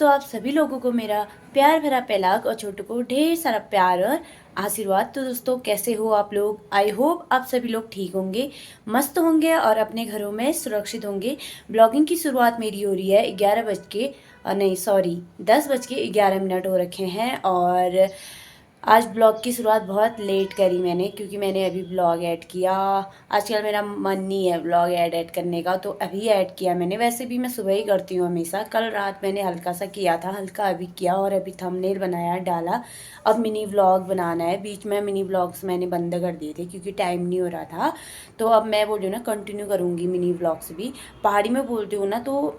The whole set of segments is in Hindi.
दोस्तों, आप सभी लोगों को मेरा प्यार भरा पहलाग और छोटू को ढेर सारा प्यार और आशीर्वाद। तो दोस्तों, कैसे हो आप लोग? आई होप आप सभी लोग ठीक होंगे, मस्त होंगे और अपने घरों में सुरक्षित होंगे। ब्लॉगिंग की शुरुआत मेरी हो रही है 11 बज के नहीं सॉरी 10 बज के 11 मिनट हो रखे हैं। और आज ब्लॉग की शुरुआत बहुत लेट करी मैंने, क्योंकि मैंने अभी ब्लॉग ऐड किया। आजकल मेरा मन नहीं है ब्लॉग ऐड करने का, तो अभी ऐड किया मैंने। वैसे भी मैं सुबह ही करती हूँ हमेशा। कल रात मैंने हल्का सा किया था, हल्का अभी किया और अभी थंबनेल बनाया डाला। अब मिनी व्लॉग बनाना है। बीच में मिनी व्लॉग्स मैंने बंद कर दिए थे क्योंकि टाइम नहीं हो रहा था। तो अब मैं बोल रही हूँ ना, कंटिन्यू करूँगी मिनी व्लॉग्स भी। पहाड़ी में बोलती हूँ ना तो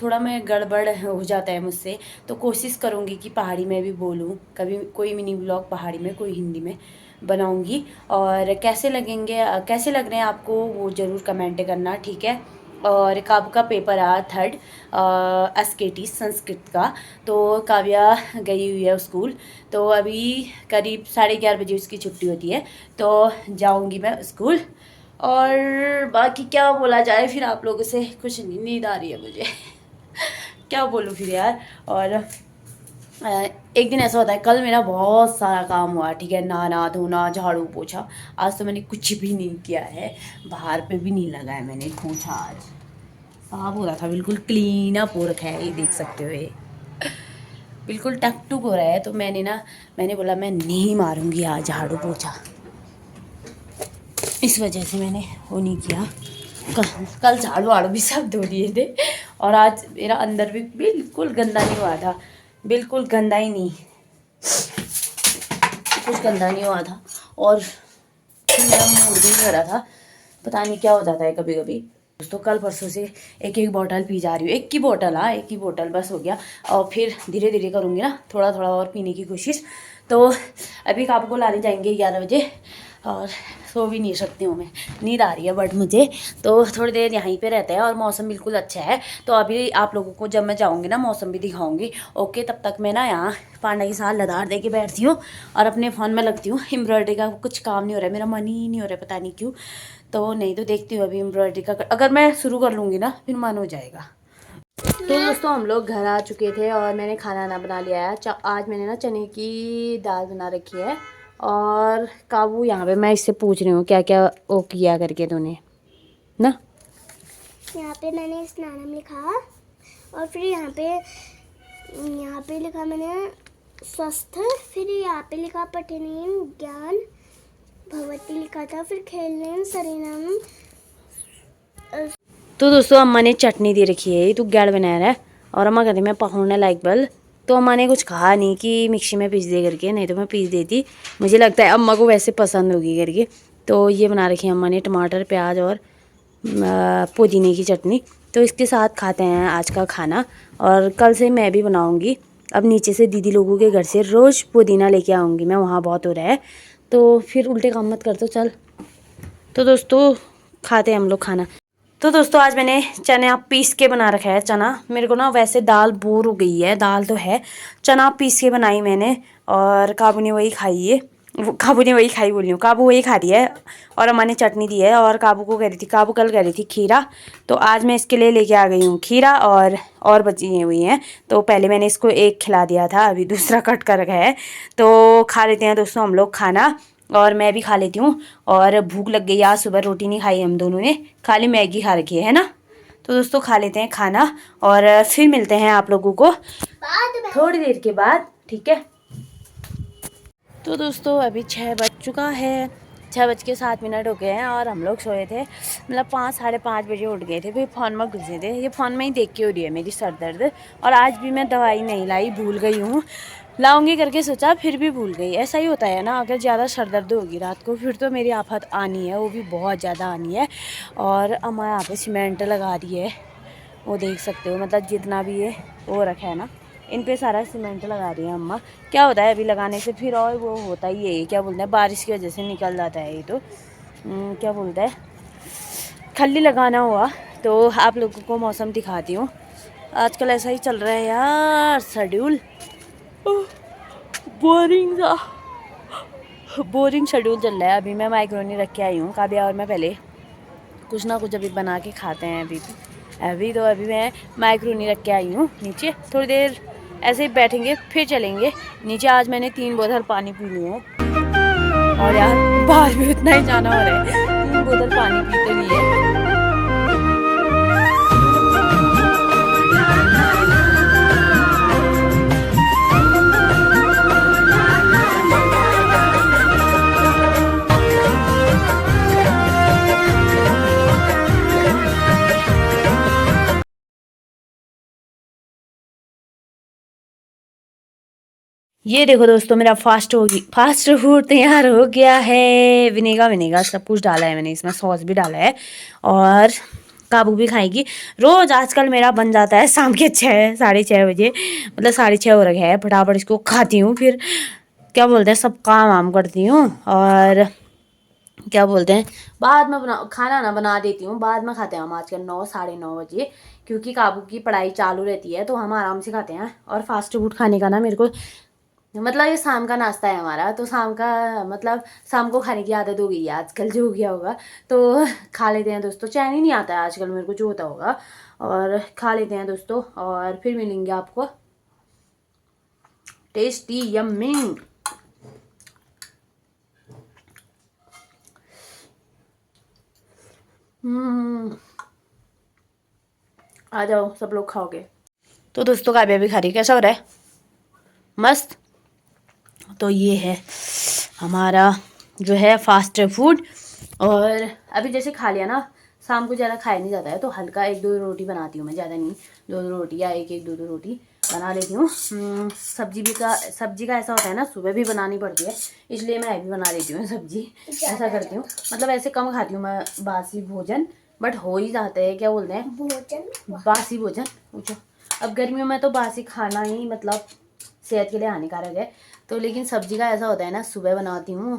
थोड़ा मैं गड़बड़ हो जाता है मुझसे, तो कोशिश करूँगी कि पहाड़ी में भी बोलूँ। कभी कोई मिनी ब्लॉग पहाड़ी में, कोई हिंदी में बनाऊँगी। और कैसे लगेंगे, कैसे लग रहे हैं आपको, वो ज़रूर कमेंट करना, ठीक है। और काव्य का पेपर आया 3rd SKT संस्कृत का। तो काव्या गई हुई है स्कूल, तो अभी करीब 11:30 बजे उसकी छुट्टी होती है, तो जाऊँगी मैं स्कूल। और बाकी क्या बोला जाए फिर आप लोगों से, कुछ नींद आ रही है मुझे क्या बोलूँ फिर यार। और एक दिन ऐसा होता है, कल मेरा बहुत सारा काम हुआ, ठीक है, नहाना धोना झाड़ू पोछा। आज तो मैंने कुछ भी नहीं किया है, बाहर पे भी नहीं लगाया मैंने पोछा। आज साफ हो रहा था, बिल्कुल क्लीन अप हो रखा है, ये देख सकते हो, ये बिल्कुल टक टुक हो रहा है। तो मैंने बोला मैं नहीं मारूंगी आज झाड़ू पोछा, इस वजह से मैंने वो नहीं किया। कल झाड़ू वाड़ू भी सब धो दिए थे। और आज मेरा अंदर भी बिल्कुल गंदा नहीं हुआ था, बिल्कुल गंदा ही नहीं, कुछ गंदा नहीं हुआ था। और मेरा मूड भी नहीं हो रहा था, पता नहीं क्या हो जाता है कभी कभी। दोस्तों, कल परसों से एक एक बोतल पी जा रही हूँ, एक ही बोतल, हाँ एक ही बोतल बस हो गया। और फिर धीरे धीरे करूँगी ना, थोड़ा थोड़ा और पीने की कोशिश। तो अभी काबू को लाने जाएंगे 11 बजे, और सो भी नहीं सकती हूँ मैं, नींद आ रही है बट मुझे। तो थोड़ी देर यहीं पे रहते हैं और मौसम बिल्कुल अच्छा है। तो अभी आप लोगों को जब मैं जाऊँगी ना मौसम भी दिखाऊंगी, ओके। तब तक मैं ना यहाँ पांडा के साथ लदार दे के बैठती हूँ और अपने फ़ोन में लगती हूँ। एम्ब्रॉयडरी का कुछ काम नहीं हो रहा है, मेरा मन ही नहीं हो रहा है, पता नहीं क्यों। तो नहीं तो देखती हूँ अभी एम्ब्रॉयडरी का, अगर मैं शुरू कर लूँगी ना फिर मन हो जाएगा। तो दोस्तों, हम लोग घर आ चुके थे और मैंने खाना ना बना लिया है। आज मैंने ना चने की दाल बना रखी है। और काबू यहाँ पे, मैं इससे पूछ रही हूँ क्या क्या वो किया करके तूने ना। यहाँ पे मैंने स्नानम लिखा, और फिर यहाँ पे लिखा मैंने स्वस्थ, फिर यहाँ पे लिखा पठनीयम ज्ञान भगवती लिखा था, फिर खेलने शरीरम। तो दोस्तों, अम्मा ने चटनी दे रखी है, तू गैड़ बना रहा है। और अम्मा कहती मैं पकाने लाइक बल। तो अम्मा ने कुछ कहा नहीं कि मिक्सी में पीस दे करके, नहीं तो मैं पीस देती। मुझे लगता है अम्मा को वैसे पसंद होगी करके। तो ये बना रखी है अम्मा ने, टमाटर प्याज और पुदीने की चटनी। तो इसके साथ खाते हैं आज का खाना। और कल से मैं भी बनाऊँगी। अब नीचे से दीदी लोगों के घर से रोज़ पुदीना लेके आऊँगी मैं, वहाँ बहुत हो रहा है। तो फिर उल्टे काम मत कर तो चल। तो दोस्तों, खाते हैं हम लोग खाना। तो दोस्तों, आज मैंने चना पीस के बना रखा है। चना मेरे को ना वैसे दाल बोर हो गई है, दाल तो है, चना पीस के बनाई मैंने। और काबू ने वही खाई है, काबू ने वही खाई बोल रही हूँ, काबू वही खा रही है। और अम्मा ने चटनी दी है। और काबू को कह रही थी, काबू कल कह रही थी खीरा, तो आज मैं इसके लिए लेके आ गई हूँ खीरा। और बची हुई हैं, तो पहले मैंने इसको एक खिला दिया था, अभी दूसरा कट कर रखा है। तो खा लेते हैं दोस्तों हम लोग खाना, और मैं भी खा लेती हूँ। और भूख लग गई, आज सुबह रोटी नहीं खाई हम दोनों ने, खाली मैगी खा रखी है ना। तो दोस्तों, खा लेते हैं खाना और फिर मिलते हैं आप लोगों को थोड़ी देर के बाद, ठीक है। तो दोस्तों, अभी 6 बज चुका है, 6:07 हो गए हैं। और हम लोग सोए थे, मतलब 5 साढ़े 5 बजे उठ गए थे। फिर फ़ोन में घुसे थे, ये फ़ोन में ही देख के हो रही है मेरी सर दर्द। और आज भी मैं दवाई नहीं लाई, भूल गई हूँ, लाऊंगी करके सोचा फिर भी भूल गई। ऐसा ही होता है ना, अगर ज़्यादा सर दर्द होगी रात को फिर तो मेरी आफत आनी है, वो भी बहुत ज़्यादा आनी है। और अम्मा यहाँ पे सीमेंट लगा रही है, वो देख सकते हो, मतलब जितना भी ये वो रखा है ना, इन पे सारा सीमेंट लगा रही है अम्मा। क्या होता है अभी लगाने से फिर और वो होता ही है, क्या बोलते हैं, बारिश की वजह से निकल जाता है ये। तो क्या बोलते हैं, खल्ली लगाना हुआ। तो आप लोगों को मौसम दिखाती हूँ। आजकल ऐसा ही चल रहा है यार शेड्यूल, बोरिंग शेड्यूल चल रहा है। अभी मैं माइक्रोनी रख के आई हूँ, काव्या और मैं पहले कुछ ना कुछ अभी बना के खाते हैं। अभी तो अभी मैं माइक्रोनी रख के आई हूँ नीचे, थोड़ी देर ऐसे ही बैठेंगे फिर चलेंगे नीचे। आज मैंने 3 बोतल पानी पी ली है और यार बाहर भी उतना ही जाना हो रहा है, 3 बोतल पानी पी तो ली है। ये देखो दोस्तों मेरा फास्ट फूड तैयार हो गया है। विनेगा सब कुछ डाला है मैंने, इसमें सॉस भी डाला है और काबू भी खाएगी। रोज आजकल मेरा बन जाता है शाम के 6 साढ़े 6 बजे, मतलब 6:30 हो रखे है। फटाफट इसको खाती हूँ, फिर क्या बोलते हैं सब काम वाम करती हूँ और क्या बोलते हैं बाद में खाना ना बना देती हूँ। बाद में खाते हैं हम आजकल 9 साढ़े 9 बजे, क्योंकि काबू की पढ़ाई चालू रहती है तो हम आराम से खाते हैं। और फास्ट फूड खाने का ना मेरे को मतलब ये शाम का नाश्ता है हमारा, तो शाम का मतलब शाम को खाने की आदत हो गई है आजकल, जो हो गया होगा तो खा लेते हैं दोस्तों। चैन ही नहीं आता है आजकल मेरे को जो होता होगा, और खा लेते हैं दोस्तों और फिर मिलेंगे आपको। Tasty yummy. आ जाओ सब लोग खाओगे। तो दोस्तों काव्या भी खा रही, कैसा हो रहा है? मस्त। तो ये है हमारा जो है फास्ट फूड। और अभी जैसे खा लिया ना, शाम को ज़्यादा खाया नहीं जाता है तो हल्का 1-2 रोटी बनाती हूँ मैं, ज़्यादा नहीं, 2 रोटी या 1-2 रोटी बना लेती हूँ। सब्जी का ऐसा होता है ना, सुबह भी बनानी पड़ती है, इसलिए मैं भी बना लेती हूँ सब्जी। ऐसा करती हूँ, मतलब ऐसे कम खाती हूँ मैं बासी भोजन, बट हो ही जाता है, क्या बोलते हैं बासी भोजन पूछो। अब गर्मियों में तो बासी खाना ही मतलब सेहत के लिए हानिकारक है। तो लेकिन सब्जी का ऐसा होता है ना, सुबह बनाती हूँ,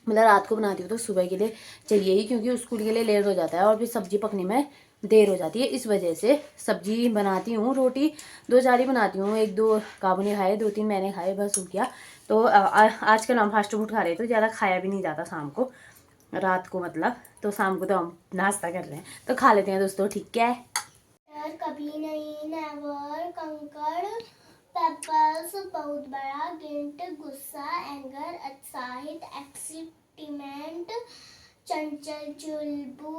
मतलब रात को बनाती हूँ तो सुबह के लिए चाहिए ही, क्योंकि स्कूल के लिए लेट हो जाता है और फिर सब्जी पकने में देर हो जाती है। इस वजह से सब्जी बनाती हूँ। रोटी 2-4 ही बनाती हूँ, 1-2 काबू ने खाए, 2-3 मैंने खाए, बस हो गया। तो आजकल हम फास्ट फूड खा रहे हैं तो ज़्यादा खाया भी नहीं जाता शाम को, रात को मतलब। तो शाम को तो हम नाश्ता कर रहे हैं तो खा लेते हैं दोस्तों, ठीक है। कभी नहीं, नेवर, कंकड़, पेपर्स, बहुत बड़ा, गिल्ट, गुस्सा, एंगर, उत्साहित, एक्साइटमेंट, चंचल, चुलबू।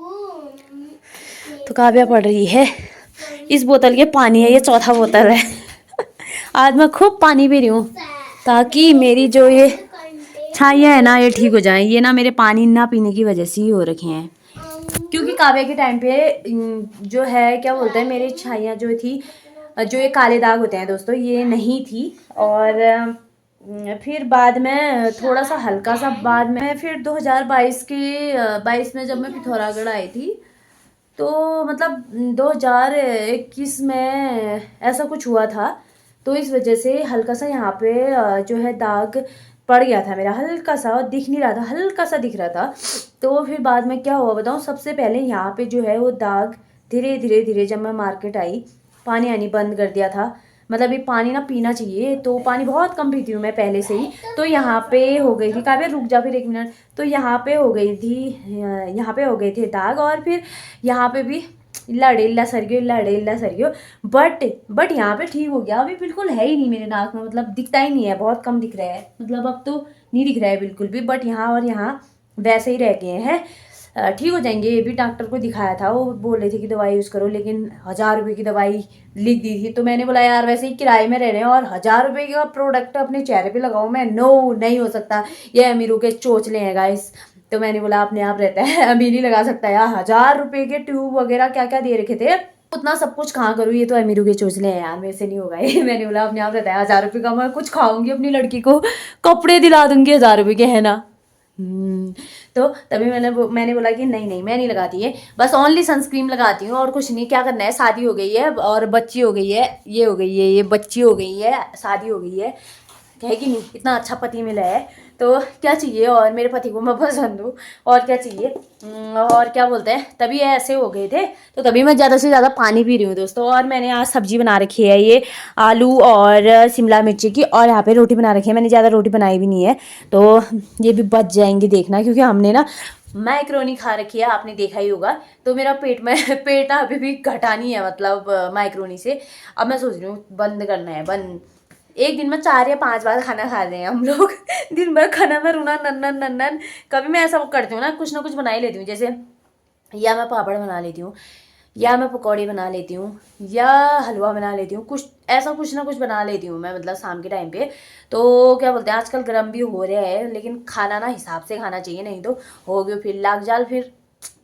तो काव्या पढ़ रही है। इस बोतल के पानी है, ये 4था बोतल है। आज मैं खूब पानी पी रही हूँ ताकि मेरी जो ये छाइयाँ है ना ये ठीक हो जाए। ये ना मेरे पानी ना पीने की वजह से ही हो रखे हैं, क्योंकि काव्या के टाइम पे जो है क्या बोलते हैं मेरी छाइयाँ जो थी, जो ये काले दाग होते हैं दोस्तों, ये नहीं थी। और फिर बाद में थोड़ा सा हल्का सा, बाद में फिर 2022 में जब मैं पिथौरागढ़ आई थी तो मतलब 2021 में ऐसा कुछ हुआ था, तो इस वजह से हल्का सा यहाँ पे जो है दाग पड़ गया था मेरा, हल्का सा, और दिख नहीं रहा था, हल्का सा दिख रहा था। तो फिर बाद में क्या हुआ बताऊँ, सबसे पहले यहाँ पे जो है वो दाग धीरे धीरे जब मैं मार्केट आई, पानी आनी बंद कर दिया था। मतलब ये पानी ना पीना चाहिए, तो पानी बहुत कम पीती हूँ मैं पहले से ही। तो यहाँ पे हो गई थी, काव्या रुक जा फिर 1 मिनट। तो यहाँ पे हो गई थी, यहाँ पे हो गए थे दाग, और फिर यहाँ पे भी लड़ेला सर गयो। बट यहाँ पे ठीक हो गया, अभी बिल्कुल है ही नहीं मेरे नाक में, मतलब दिखता ही नहीं है, बहुत कम दिख रहा है, मतलब अब तो नहीं दिख रहा है बिल्कुल भी। बट यहाँ और यहाँ वैसे ही रह गए हैं, ठीक हो जाएंगे। ये भी डॉक्टर को दिखाया था, वो बोल रहे थे कि दवाई यूज़ करो, लेकिन 1000 रुपये की दवाई लिख दी थी। तो मैंने बोला यार वैसे ही किराए में रह रहे हैं और 1000 रुपये का प्रोडक्ट अपने चेहरे पे लगाऊं मैं, नो नहीं हो सकता, ये अमीरों के चोचले हैं गाइस। तो मैंने बोला अपने आप रहता है, अमीर ही लगा सकता है यार, 1000 रुपये के ट्यूब वगैरह क्या क्या दे रखे थे, उतना सब कुछ कहाँ करूँ, ये तो अमीरों के चोचले हैं यार, मेरे से नहीं होगा ये। मैंने बोला अपने आप रहता है, 1000 रुपये का मैं कुछ खाऊंगी, अपनी लड़की को कपड़े दिला दूंगी 1000 रुपये के, है ना। तो तभी मैंने बोला कि नहीं मैं नहीं लगाती है, बस ओनली सनस्क्रीन लगाती हूँ और कुछ नहीं। क्या करना है, शादी हो गई है और बच्ची हो गई है, ये हो गई है, ये बच्ची हो गई है, शादी हो गई है कि नहीं, इतना अच्छा पति मिला है तो क्या चाहिए, और मेरे पति को मैं पसंद हूँ, और क्या चाहिए। और क्या बोलते हैं, तभी ऐसे हो गए थे, तो तभी मैं ज़्यादा से ज़्यादा पानी पी रही हूँ दोस्तों। और मैंने आज सब्जी बना रखी है, ये आलू और शिमला मिर्ची की, और यहाँ पे रोटी बना रखी है। मैंने ज़्यादा रोटी बनाई भी नहीं है, तो ये भी बच जाएंगी देखना, क्योंकि हमने ना मैक्रोनी खा रखी है, आपने देखा ही होगा। तो मेरा पेट में पेट ना अभी भी घटा नहीं है, मतलब मैक्रोनी से। अब मैं सोच रही हूँ बंद करना है, बंद। एक दिन में 4 या 5 बार खाना खा रहे हैं हम लोग। दिन भर खाना में रूना नन्नन नन्नन। कभी मैं ऐसा करती हूँ ना कुछ बना ही लेती हूँ, जैसे या मैं पापड़ बना लेती हूँ, या मैं पकौड़ी बना लेती हूँ, या हलवा बना लेती हूँ, कुछ ना कुछ बना लेती हूँ मैं, मतलब शाम के टाइम पे। तो क्या बोलते हैं, आजकल गर्म भी हो रहा है, लेकिन खाना ना हिसाब से खाना चाहिए, नहीं तो हो गया फिर लाग जाल, फिर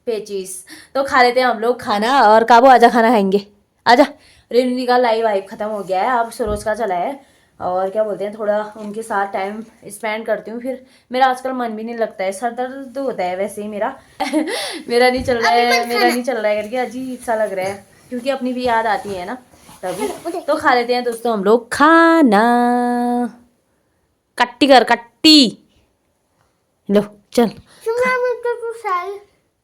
पेचीस। तो खा लेते हैं हम लोग खाना। और काबू आजा, खाना खाएंगे, आजा। रेनू का लाइव वाइव खत्म हो गया है, अब सरोज का चला है। और क्या बोलते हैं, थोड़ा उनके साथ टाइम स्पेंड करती हूँ। फिर मेरा आजकल मन भी नहीं लगता है, सर दर्द होता है वैसे ही मेरा। मेरा नहीं चल रहा है करके अजीब सा लग रहा है, क्योंकि अपनी भी याद आती है ना तभी। तो खा लेते हैं दोस्तों हम लोग खाना। कट्टी कर कट्टी, लो चल। शिमला मिर्च तो साल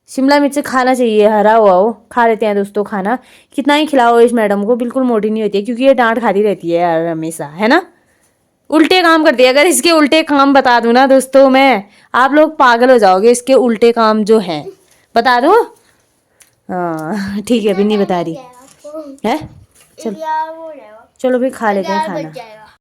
शिमला मिर्च खाना चाहिए, हरा हुआ हो। खा लेते हैं दोस्तों खाना। कितना ही खिलाओ इस मैडम को, बिल्कुल मोटी नहीं होती है, क्योंकि ये डांट खाती रहती है यार हमेशा, है ना। उल्टे काम करती है। अगर इसके उल्टे काम बता दूं ना दोस्तों मैं, आप लोग पागल हो जाओगे। इसके उल्टे काम जो हैं बता दूं? हाँ ठीक है, अभी नहीं बता रही आपको है। चल यार वो रहेगा, चलो फिर खा लेते हैं 11 बज खाना। जाएगा।